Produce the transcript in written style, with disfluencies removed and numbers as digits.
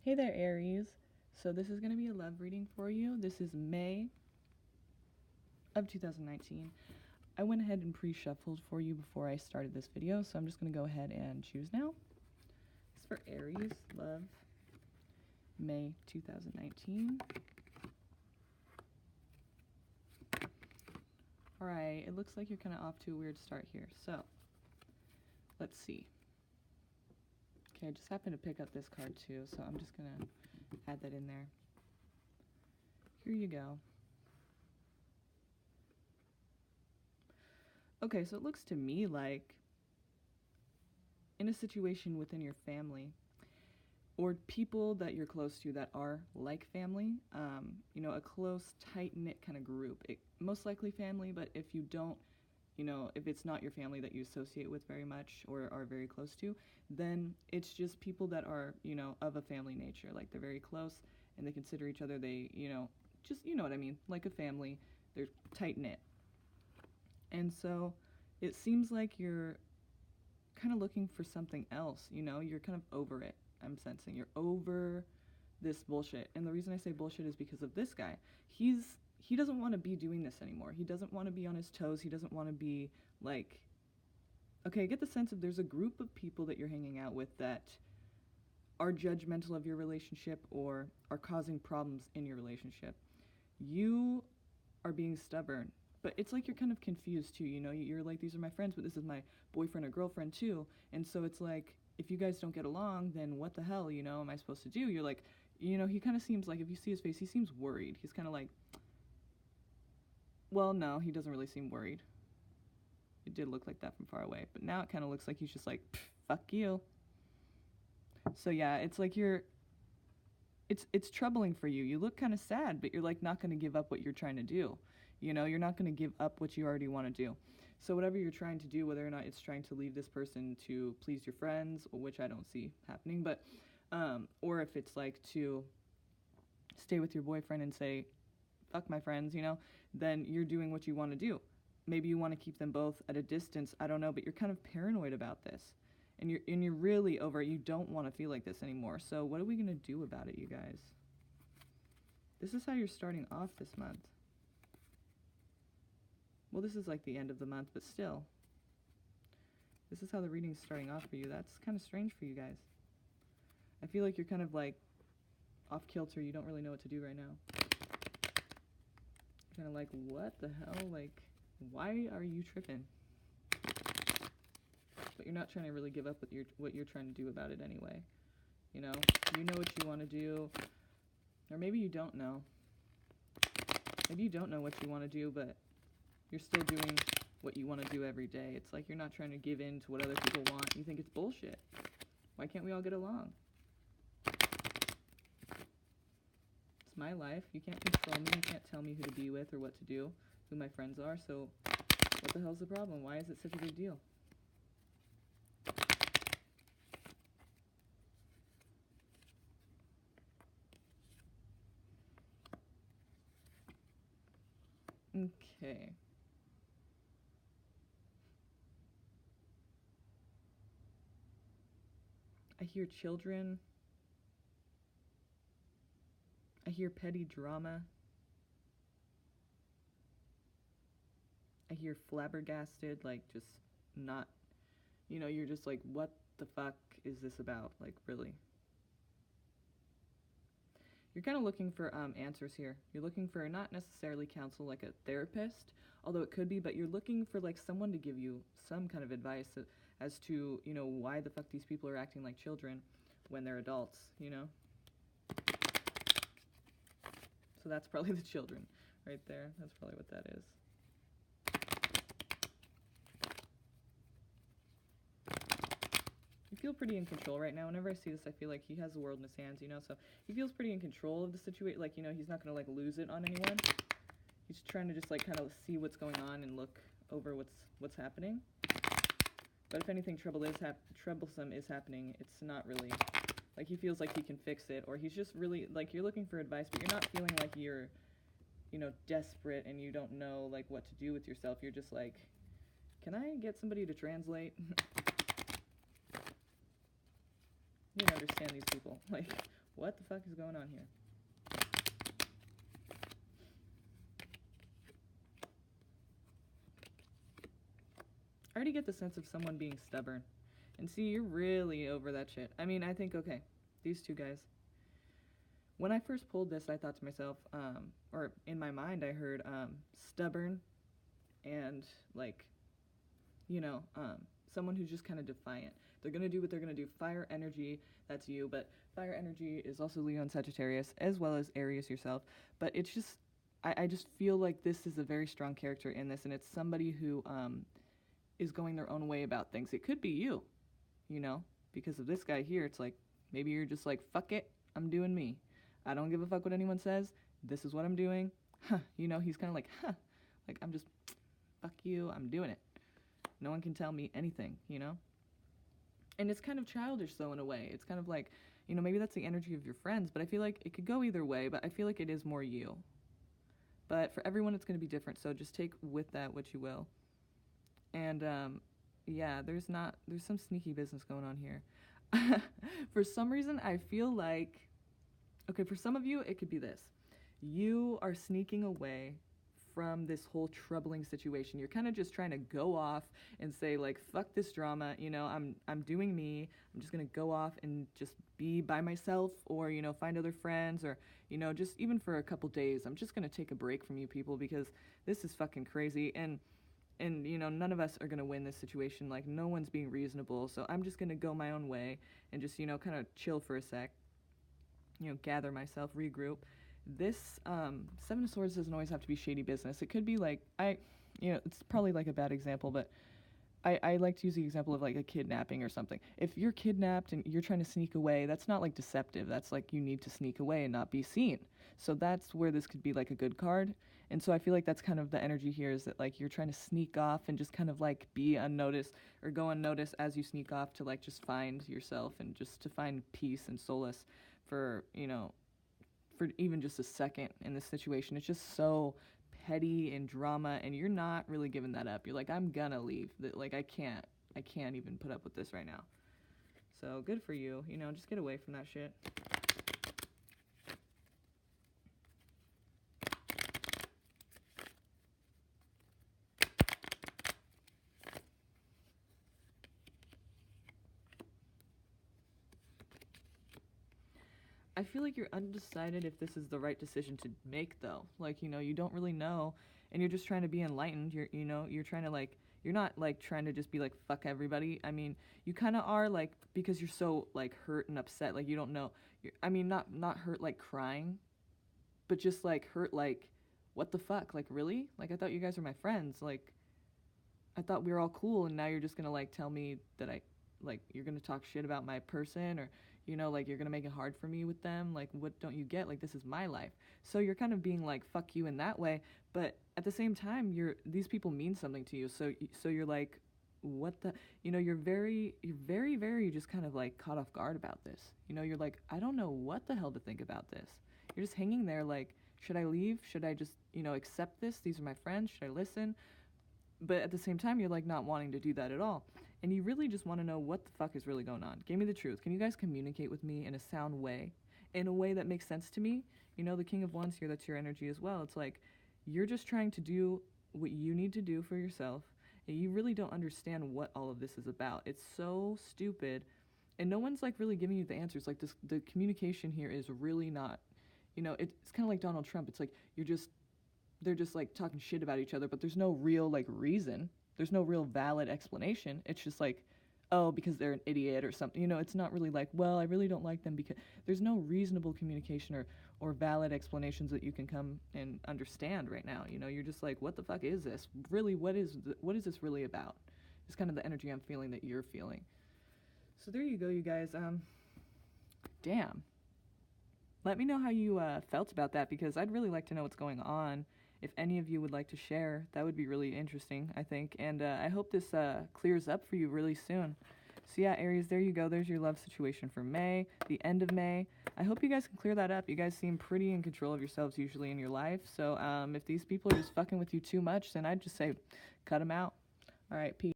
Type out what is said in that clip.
Hey there, Aries. So this is going to be a love reading for you. This is May of 2019. I went ahead and pre-shuffled for you before I started this video, so I'm just going to go ahead and choose now. It's for Aries, love, May 2019. Alright, it looks like you're kind of off to a weird start here, so let's see. Okay, I just happened to pick up this card too, so I'm just going to add that in there. Here you go. Okay, so it looks to me like in a situation within your family or people that you're close to that are like family, a close, tight-knit kind of group. Most likely family, but if you don't, if it's not your family that you associate with very much or are very close to, then it's just people that are, of a family nature. Like they're very close and they consider each other, just, you know what I mean, like a family. They're tight-knit. And so it seems like you're kind of looking for something else, you're kind of over it. I'm sensing you're over this bullshit. And the reason I say bullshit is because of this guy. He doesn't want to be doing this anymore. He doesn't want to be on his toes. He doesn't want to be like, okay, I get the sense of there's a group of people that you're hanging out with that are judgmental of your relationship or are causing problems in your relationship. You are being stubborn. But it's like you're kind of confused too, you're like, these are my friends, but this is my boyfriend or girlfriend too. And so it's like, if you guys don't get along, then what the hell, am I supposed to do? You're like, he kind of seems like, if you see his face, he seems worried. He's kind of like, well, no, he doesn't really seem worried. It did look like that from far away, but now it kind of looks like he's just like, fuck you. So yeah, it's like it's troubling for you. You look kind of sad, but you're like not going to give up what you're trying to do. You're not going to give up what you already want to do. So whatever you're trying to do, whether or not it's trying to leave this person to please your friends, which I don't see happening, but or if it's like to stay with your boyfriend and say, fuck my friends, then you're doing what you want to do. Maybe you want to keep them both at a distance, I don't know, but you're kind of paranoid about this. And you're really over it. You don't want to feel like this anymore. So what are we going to do about it, you guys? This is how you're starting off this month. Well, this is like the end of the month, but still. This is how the reading's starting off for you. That's kind of strange for you guys. I feel like you're kind of like off kilter. You don't really know what to do right now. You're kind of like, what the hell? Like, why are you tripping? But you're not trying to really give up what you're trying to do about it anyway. You know what you want to do. Or maybe you don't know. Maybe you don't know what you want to do, but you're still doing what you want to do every day. It's like you're not trying to give in to what other people want. You think it's bullshit. Why can't we all get along? It's my life. You can't control me. You can't tell me who to be with or what to do, who my friends are. So what the hell's the problem? Why is it such a big deal? Okay. I hear children. I hear petty drama. I hear flabbergasted, like just not, you're just like, what the fuck is this about? Like, really? You're kind of looking for answers here. You're looking for not necessarily counsel like a therapist, although it could be, but you're looking for like someone to give you some kind of advice as to, why the fuck these people are acting like children when they're adults, So that's probably the children right there. That's probably what that is. You feel pretty in control right now. Whenever I see this, I feel like he has the world in his hands, so he feels pretty in control of the situation. Like, he's not going to like lose it on anyone. He's trying to just like kind of see what's going on and look over what's happening. But if anything troublesome is happening, it's not really like he feels like he can fix it, or he's just really like, you're looking for advice, but you're not feeling like you're, desperate and you don't know like what to do with yourself. You're just like, can I get somebody to translate? You don't understand these people. Like, What the fuck is going on here? I already get the sense of someone being stubborn. And see, you're really over that shit. I mean, I think, okay, these two guys. When I first pulled this, I thought to myself, or in my mind, I heard stubborn and, like, you know, someone who's just kind of defiant. They're going to do what they're going to do. Fire energy, that's you. But fire energy is also Leo and Sagittarius, as well as Aries yourself. But it's just, I just feel like this is a very strong character in this, and it's somebody who is going their own way about things. It could be you, you know, because of this guy here. It's like, maybe you're just like, fuck it, I'm doing me. I don't give a fuck what anyone says. This is what I'm doing. Huh, you know, he's kind of like, huh, like, I'm just, fuck you, I'm doing it. No one can tell me anything, you know? And it's kind of childish, though, in a way. It's kind of like, you know, maybe that's the energy of your friends, but I feel like it could go either way, but I feel like it is more you. But for everyone, it's going to be different, so just take with that what you will. And, yeah, there's some sneaky business going on here. For some reason, I feel like, okay, for some of you, it could be this. You are sneaking away from this whole troubling situation. You're kind of just trying to go off and say, like, fuck this drama, you know, I'm doing me. I'm just going to go off and just be by myself, or, you know, find other friends, or, you know, just even for a couple days, I'm just going to take a break from you people because this is fucking crazy. And, you know, none of us are going to win this situation. Like, no one's being reasonable. So I'm just going to go my own way and just, you know, kind of chill for a sec, you know, gather myself, regroup. This Seven of Swords doesn't always have to be shady business. It could be like, you know, it's probably like a bad example, but I like to use the example of like a kidnapping or something. If you're kidnapped and you're trying to sneak away, that's not like deceptive. That's like you need to sneak away and not be seen. So that's where this could be like a good card. And so I feel like that's kind of the energy here, is that like you're trying to sneak off and just kind of like be unnoticed or go unnoticed as you sneak off to like just find yourself and just to find peace and solace for, you know, for even just a second in this situation. It's just so petty and drama, and you're not really giving that up. You're like, I'm gonna leave. Like, I can't even put up with this right now. So good for you. You know, just get away from that shit. I feel like you're undecided if this is the right decision to make, though. Like, you know, you don't really know, and you're just trying to be enlightened. You're trying to, like, you're not, like, trying to just be like, fuck everybody. I mean, you kind of are, like, because you're so, like, hurt and upset. Like, you don't know. I mean, not hurt, like, crying, but just, like, hurt, like, what the fuck? Like, really? Like, I thought you guys were my friends. Like, I thought we were all cool, and now you're just gonna, like, tell me that you're gonna talk shit about my person, or, you know, like, you're gonna make it hard for me with them. Like, what don't you get? Like, this is my life. So you're kind of being like, fuck you in that way, but at the same time, these people mean something to you. So you're like, what the, you know, you're very, very just kind of like caught off guard about this. You know, you're like, I don't know what the hell to think about this. You're just hanging there like, should I leave? Should I just, you know, accept this? These are my friends. Should I listen? But at the same time, you're like not wanting to do that at all. And you really just want to know what the fuck is really going on. Give me the truth. Can you guys communicate with me in a sound way? In a way that makes sense to me? You know, the King of Wands here, that's your energy as well. It's like, you're just trying to do what you need to do for yourself, and you really don't understand what all of this is about. It's so stupid, and no one's like really giving you the answers. Like, the communication here is really not, you know, it's kind of like Donald Trump. It's like, they're just like talking shit about each other, but there's no real like reason. There's no real valid explanation. It's just like, oh, because they're an idiot or something. You know, it's not really like, well, I really don't like them, because there's no reasonable communication or valid explanations that you can come and understand right now. You know, you're just like, what the fuck is this? Really, what is this really about? It's kind of the energy I'm feeling that you're feeling. So there you go, you guys. Damn. Let me know how you felt about that, because I'd really like to know what's going on. If any of you would like to share, that would be really interesting, I think. And I hope this clears up for you really soon. So yeah, Aries, there you go. There's your love situation for May, the end of May. I hope you guys can clear that up. You guys seem pretty in control of yourselves usually in your life. So if these people are just fucking with you too much, then I'd just say cut them out. All right, peace.